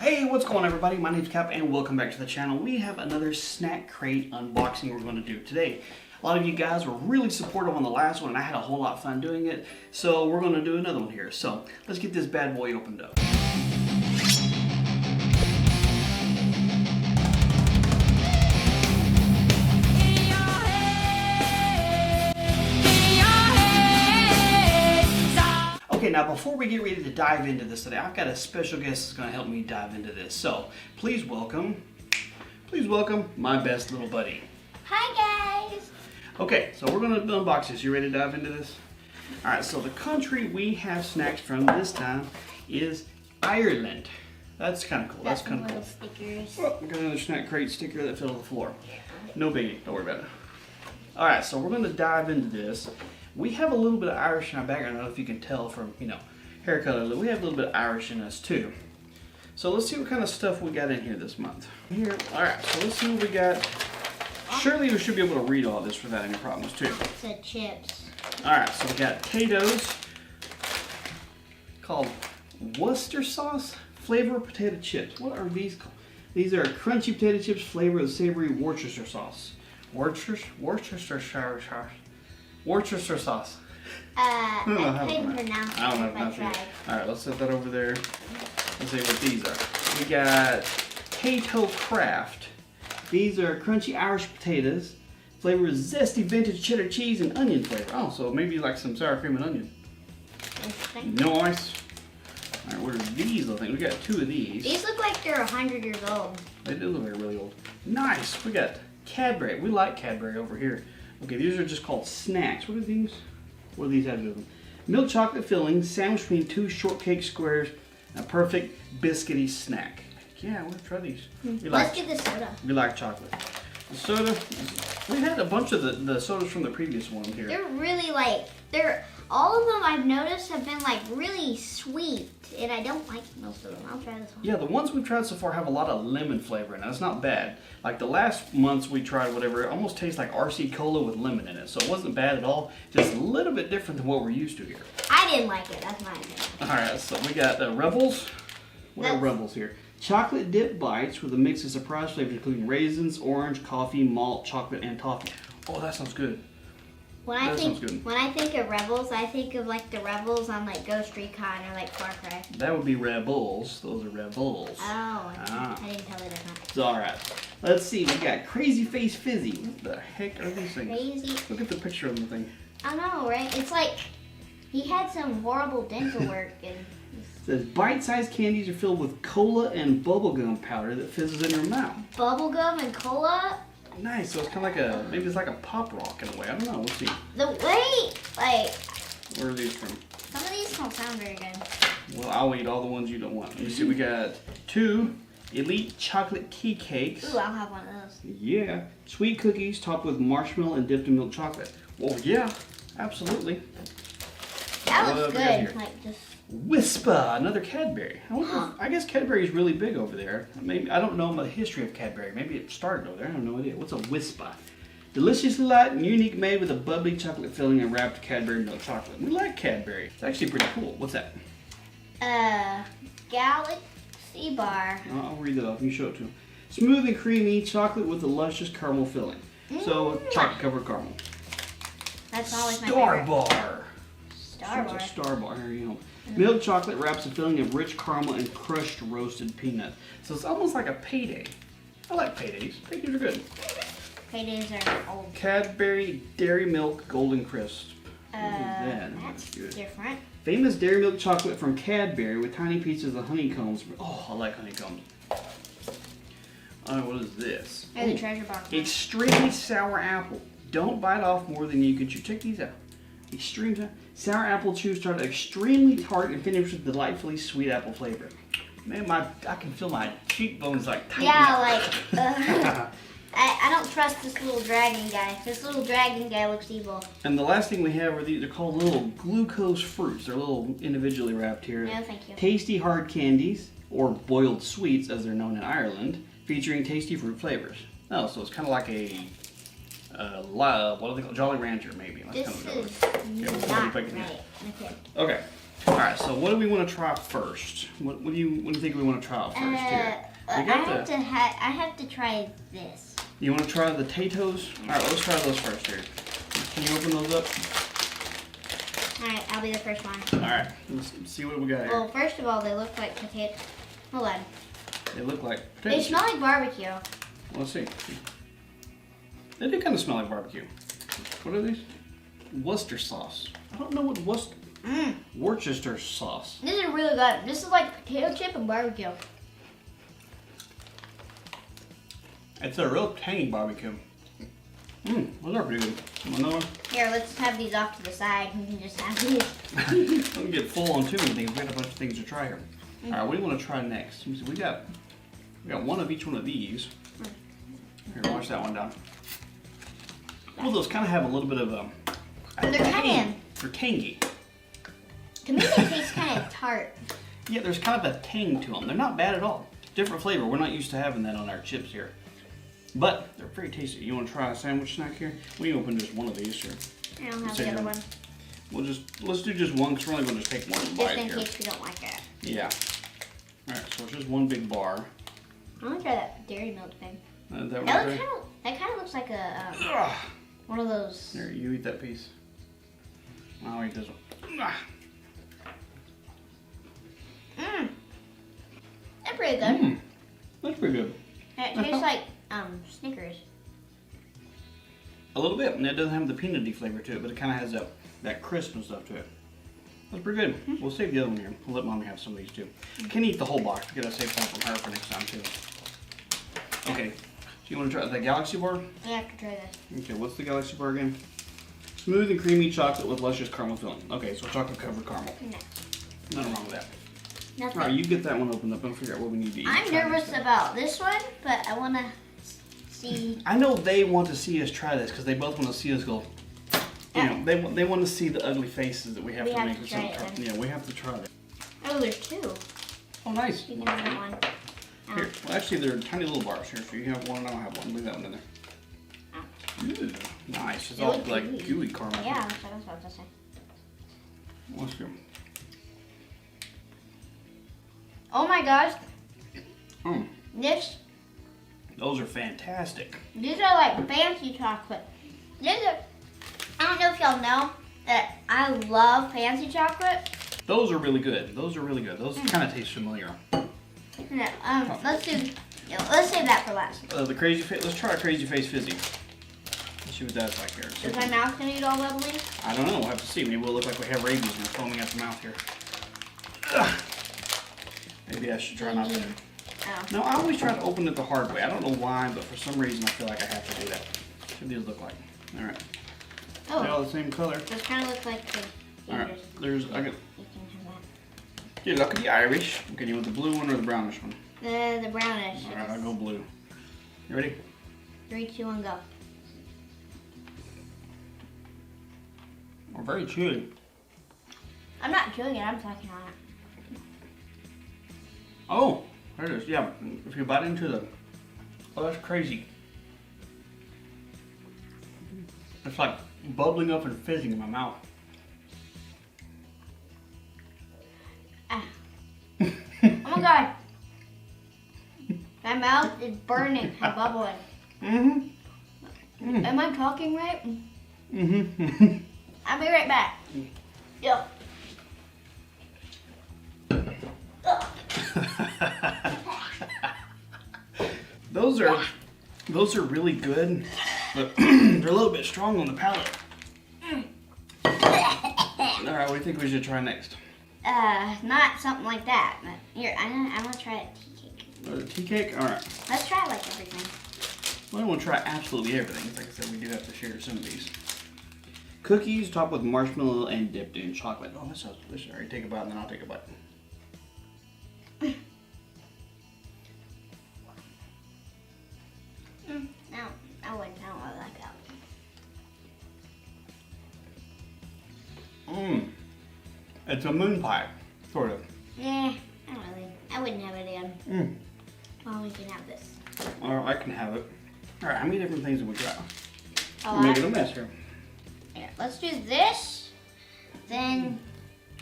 Hey, what's going on everybody? My name's Cap and welcome back to the channel. We have another SnackCrate unboxing we're going to do today. A lot of you guys were really supportive on the last one and I had a whole lot of fun doing it. So we're going to do another one here. So let's get this bad boy opened up. Okay, now before we get ready to dive into this today, I've got a special guest that's going to help me dive into this. So, please welcome my best little buddy. Hi guys! Okay, so we're going to unbox this. You ready to dive into this? Alright, so the country we have snacks from this time is Ireland. That's kind of cool. That's kind of cool. Stickers. Oh, we got another SnackCrate sticker that fell to the floor. No biggie. Don't worry about it. Alright, so we're going to dive into this. We have a little bit of Irish in our background. I don't know if you can tell from, hair color. We have a little bit of Irish in us too. So let's see what kind of stuff we got in here this month. Alright, so let's see what we got. Surely you should be able to read all this without any problems too. It said chips. Alright, so we got potatoes called Worcester sauce flavor potato chips. What are these called? These are crunchy potato chips flavored with savory Worcester sauce. Worcestershire sauce. I couldn't pronounce it. I don't know if I tried. Alright, let's set that over there. Let's see what these are. We got Potato Craft. These are crunchy Irish potatoes, flavored with zesty vintage cheddar cheese and onion flavor. Oh, so maybe like some sour cream and onion. Nice. Alright, what are these little things? We got two of these. These look like they're 100 years old. They do look like really old. Nice. We got Cadbury. We like Cadbury over here. Okay, these are just called snacks. What are these? What do these have to do with them? Milk chocolate filling, sandwiched between two shortcake squares, and a perfect biscuity snack. Yeah, we'll try these. Let's get the soda. We like chocolate. The soda, we had a bunch of the sodas from the previous one here. They're really all of them I've noticed have been really sweet, and I don't like most of them. I'll try this one. Yeah, the ones we've tried so far have a lot of lemon flavor in it. It's not bad. Like the last months we tried whatever, it almost tastes like RC Cola with lemon in it. So it wasn't bad at all. Just a little bit different than what we're used to here. I didn't like it. That's my opinion. Alright, so we got Rebels. What are Rebels here? Chocolate dip bites with a mix of surprise flavors including raisins, orange, coffee, malt, chocolate, and toffee. Oh, that sounds good. When I think of Rebels, I think of the Rebels on Ghost Recon or Far Cry. That would be Rebels. Those are Rebels. Oh, I didn't tell the difference. It's alright. Let's see, we got Crazy Face Fizzy. What the heck are these things? Crazy. Look at the picture of the thing. I know, right? It's like he had some horrible dental work and it says bite-sized candies are filled with cola and bubblegum powder that fizzes in your mouth. Bubblegum and cola? Nice, so it's kind of maybe it's like a pop rock in a way. I don't know, let's see. The way, Where are these from? Some of these don't sound very good. Well, I'll eat all the ones you don't want. Let me see, we got 2 Elite Chocolate Key Cakes. Ooh, I'll have one of those. Yeah. Sweet cookies topped with marshmallow and dipped in milk chocolate. Well, yeah, absolutely. That looks good. Whisper, another Cadbury. I guess Cadbury is really big over there. Maybe I don't know the history of Cadbury. Maybe it started over there. I have no idea. What's a Whisper? Deliciously light and unique, made with a bubbly chocolate filling and wrapped Cadbury milk chocolate. We like Cadbury. It's actually pretty cool. What's that? Galaxy bar. I'll read it off. You show it to him. Smooth and creamy chocolate with a luscious caramel filling. So chocolate covered caramel. That's always my Star favorite. Bar. Star Bar. Star Bar. Here you go. Milk chocolate wraps a filling of rich caramel and crushed roasted peanut. So it's almost like a payday. I like paydays. Paydays are good. Paydays are old. Cadbury Dairy Milk Golden Crisp. That's good. Different. Famous dairy milk chocolate from Cadbury with tiny pieces of honeycombs. Oh, I like honeycombs. What is this? The treasure box. Extremely sour apple. Don't bite off more than you can chew. Check these out. Extreme sour apple chew started extremely tart and finished with delightfully sweet apple flavor. Man, I can feel my cheekbones tightening up. I don't trust this little dragon guy. This little dragon guy looks evil. And the last thing we have are these. They're called little glucose fruits. They're little individually wrapped here. No, thank you. Tasty hard candies, or boiled sweets as they're known in Ireland, featuring tasty fruit flavors. Oh, so it's kind of like a what do they call Jolly Rancher, maybe. This is not right. Okay, All right, so what do we want to try first? What do you think we want to try out first here? I have to try this. You want to try the potatoes? All right, let's try those first here. Can you open those up? All right, I'll be the first one. All right, let's see what we got here. Well, first of all, they look like potato. Hold on. They look like They potatoes. smell like barbecue. Let's see. They do kind of smell like barbecue. What are these? Worcester sauce. I don't know what Worcester sauce. This is really good. This is like potato chip and barbecue. It's a real tangy barbecue. Those are pretty good. Another one? Here, let's have these off to the side. We can just have these. Don't get full on too many things. We got a bunch of things to try here. All right, what do you want to try next? We got one of each one of these. Here, wash that one down. Well, those kind of have a little bit of They're tangy. To me, they taste kind of tart. Yeah, there's kind of a tang to them. They're not bad at all. Different flavor. We're not used to having that on our chips here. But they're very tasty. You want to try a sandwich snack here? We can open just one of these here. I don't have the other one. Let's do just one because we're only going to take one bite here. Just in case we don't like it. Yeah. All right, so it's just one big bar. I want to try that dairy milk thing. That kind of looks like a one of those. Here, you eat that piece. I'll eat this one. They're pretty good. That's pretty good. It tastes like Snickers. A little bit, and it doesn't have the peanutty flavor to it, but it kind of has that crisp and stuff to it. That's pretty good. We'll save the other one here. We'll let Mommy have some of these too. Can't eat the whole box. We gotta save some from her for next time too. Okay, so you want to try the Galaxy bar? I have to try this. Okay, what's the Galaxy bar again? Smooth and creamy chocolate with luscious caramel filling. Okay, so chocolate covered caramel. No. Nothing wrong with that. Nothing. All right, you get that one opened up and figure out what we need to eat. I'm nervous about this one, but I want to see. I know they want to see us try this because they both want to see us go. You know, they want to see the ugly faces that we have to make. To try it, yeah, we have to try it. Oh, there's two. Oh, nice. You can have that one. Here, well, actually, they're tiny little bars here. So you have one, and I'll have one. Leave that one in there. Ooh, nice. It's all like gooey caramel. Yeah, that's what I was about to say. Let's go. Oh my gosh. Those are fantastic. These are like fancy chocolate. I don't know if y'all know that I love fancy chocolate. Those are really good. Those kind of taste familiar. Yeah, let's save that for last. The crazy face. Let's try a crazy face fizzy. Let's see what that's like here. Is my mouth gonna get all bubbly? I don't know. We'll have to see. Maybe we'll look like we have rabies and we're foaming at the mouth here. Ugh. Maybe I should try not to. Oh. No, I always try to open it the hard way. I don't know why, but for some reason I feel like I have to do that. What do these look like? All right. Oh. They're all the same color. Those kind of look like the. All right. I got. You can have that. You're lucky Irish. Okay, you want the blue one or the brownish one? The brownish. All right, I'll go blue. You ready? 3, 2, 1, go. We're very chewy. I'm not chewing it. I'm sucking on it. Oh, there it is. Yeah, if you bite into the... Oh, that's crazy. It's like bubbling up and fizzing in my mouth. Ah. Oh my god. My mouth is burning and bubbling. Am I talking right? I'll be right back. Yo. Those are really good, but they're a little bit strong on the palate. All right, what do you think we should try next? Not something like that, but here, I want to try a tea cake. A tea cake? All right. Let's try like everything. Well, I want to try absolutely everything. Like I said, we do have to share some of these. Cookies topped with marshmallow and dipped in chocolate. Oh, that sounds delicious. All right, take a bite and then I'll take a bite. No, I wouldn't. I don't really like that. It's a moon pie, sort of. Yeah, not really. I wouldn't have it in. Well, we can have this. All right, I can have it. All right, how many different things have we got? Oh, We're making a mess here. Here, let's do this. Then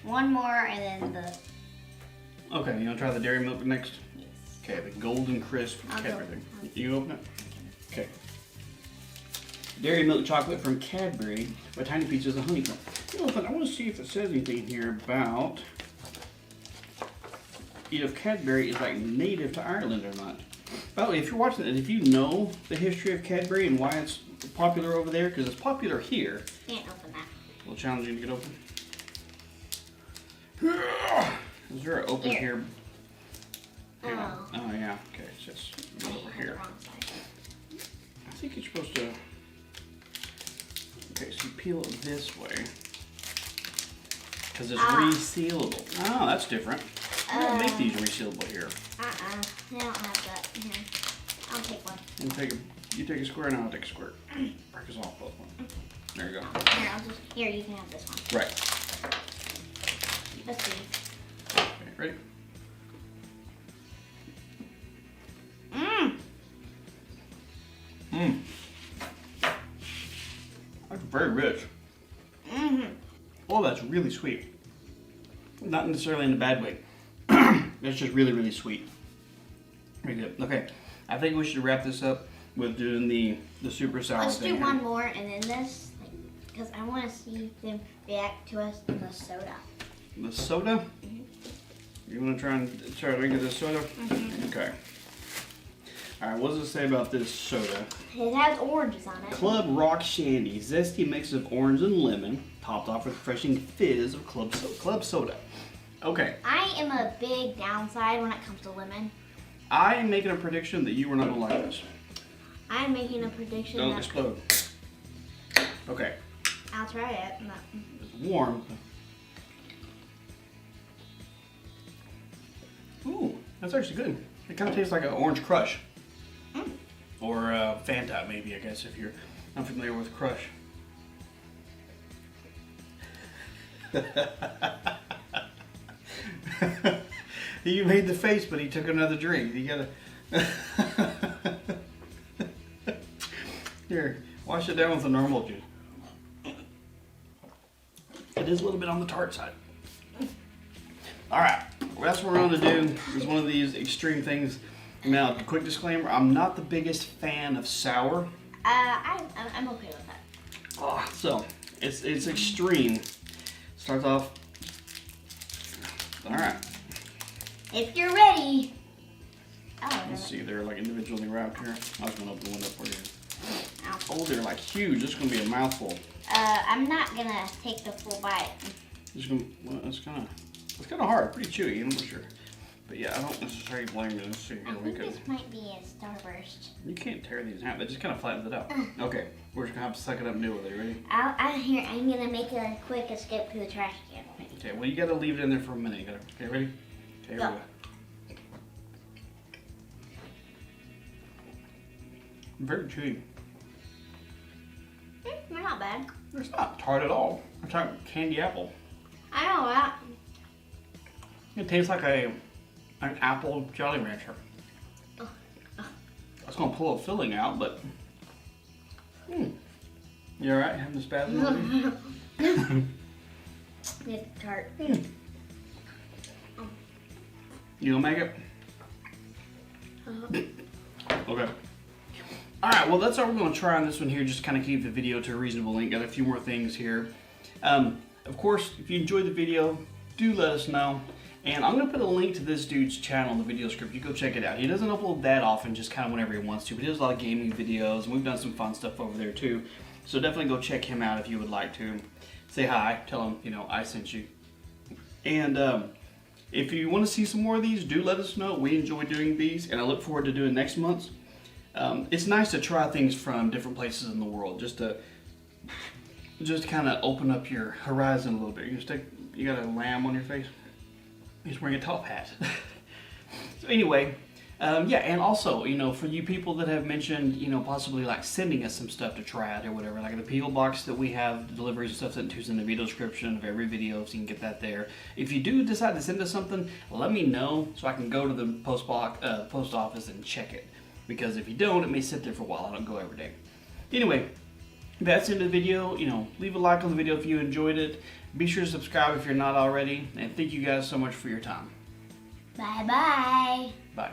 One more and then the... Okay, you want to try the dairy milk next? Yes. Okay, the golden crisp Cadbury thing. You open it? Okay. Dairy milk chocolate from Cadbury by Tiny Pieces of Honeycomb. You know, I want to see if it says anything here about if Cadbury is like native to Ireland or not. By the way, if you're watching it, if you know the history of Cadbury and why it's popular over there, because it's popular here. Can't open that. A little challenging to get open. Is there an open here? Oh. Oh yeah. Okay, it's just go over here. I think you're supposed to. Okay, so you peel it this way because it's resealable. Oh, that's different. We don't make these resealable here. They don't have that here. I'll take one. You take a square and I'll take a square. Break us off both one. There you go. Here, you can have this one. Right. Let's see. Okay, ready? That's very rich. Oh, that's really sweet. Not necessarily in a bad way. It's just really, really sweet. Very good. Okay, I think we should wrap this up with doing the super sour Let's thing. do one more and then this, because I want to see them react to us in the soda. The soda? You want to try to drink of this soda? Okay. All right, what does it say about this soda? It has oranges on it. Club Rock Shandy, zesty mix of orange and lemon, topped off with refreshing fizz of club soda. Okay. I am a big downside when it comes to lemon. I am making a prediction that you are not going to like this. I'm making a prediction Don't that... explode. Okay. I'll try it. No. It's warm. Ooh, that's actually good. It kind of tastes like an orange crush. Or Fanta, maybe, I guess, if you're unfamiliar with Crush. You made the face, but he took another drink. You gotta... Here, wash it down with a normal juice. It is a little bit on the tart side. Alright, well, that's what we're going to do. Is one of these extreme things. Now, quick disclaimer, I'm not the biggest fan of sour. I'm okay with that. Oh, so, it's extreme. Starts off... Alright. If you're ready. Oh, Let's see, they're like individually wrapped here. I was going to open one up for you. Ow. Oh, they're like huge. This is going to be a mouthful. I'm not going to take the full bite. Well, it's kind of hard, pretty chewy, I'm not sure. But yeah, I don't necessarily blame you. Let's see I here. think this might be a starburst. You can't tear these in half. That just kind of flattens it out. Okay, we're just going to have to suck it up and deal with it. Ready? I'm going to make a quick escape to the trash can. Okay, well, you got to leave it in there for a minute. Okay, ready? Okay, here we go. Very chewy. They're not bad. It's not tart at all. It's like candy apple. I know that. It tastes like an apple Jolly Rancher. I was going to pull a filling out, but... You alright having the spasm? It's tart. You gonna make it? Okay. Alright, well that's all we're going to try on this one here, just kind of keep the video to a reasonable length. Got a few more things here. Of course, if you enjoyed the video, do let us know. And I'm going to put a link to this dude's channel in the video script. You go check it out. He doesn't upload that often, just kind of whenever he wants to. But he does a lot of gaming videos, and we've done some fun stuff over there too. So definitely go check him out if you would like to. Say hi. Tell him, you know, I sent you. And if you want to see some more of these, do let us know. We enjoy doing these, and I look forward to doing next month's. It's nice to try things from different places in the world, just kind of open up your horizon a little bit. You got a lamb on your face? He's wearing a top hat. So anyway, yeah, and also, you know, for you people that have mentioned, you know, possibly like sending us some stuff to try out or whatever, like the P.O. box that we have, deliveries and stuff sent to us in the video description of every video, so you can get that there. If you do decide to send us something, let me know so I can go to the post office and check it. Because if you don't, it may sit there for a while. I don't go every day. Anyway, that's the end of the video. You know, leave a like on the video if you enjoyed it. Be sure to subscribe if you're not already, and thank you guys so much for your time. Bye-bye. Bye.